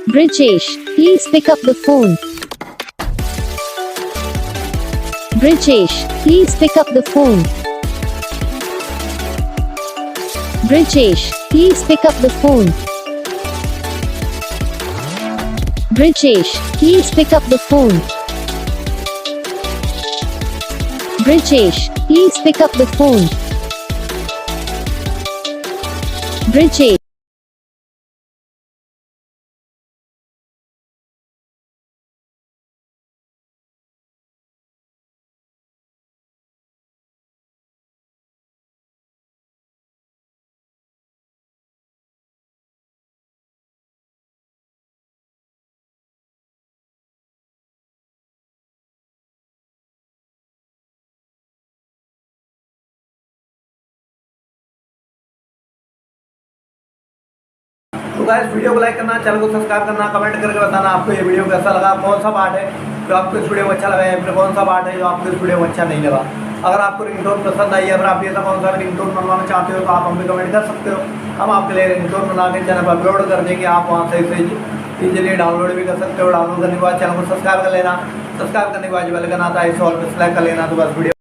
Brijesh, please pick up the phone. Brijesh, please pick up the phone. Brijesh, please pick up the phone. Brijesh, please pick up the phone. Brijesh, please pick up the phone. Brijesh. तो guys video को like करना, channel को subscribe करना, comment करके बताना आपको ये video कैसा लगा, कौन सा पार्ट है जो आपको इस वीडियो में अच्छा लगा या फिर कौन सा पार्ट है जो आपको इस वीडियो में अच्छा नहीं लगा। अगर आपको रिंगटोन पसंद आई है, अगर आप ऐसा कौन सा भी रिंगटोन बनवाना चाहते हो तो आप हमें कमेंट कर सकते हो। हम आपके लिए रिंगटोन बना के चैनल पर अपलोड कर देंगे, आप वहाँ से इसे इजीली डाउनलोड भी कर सकते हो। डाउनलोड करने के बाद चैनल को सब्सक्राइब कर लेना, सब्सक्राइब करने के बाद जो बेल आइकन आता है इसे ऑल पे सेलेक्ट कर लेना। तो बस वीडियो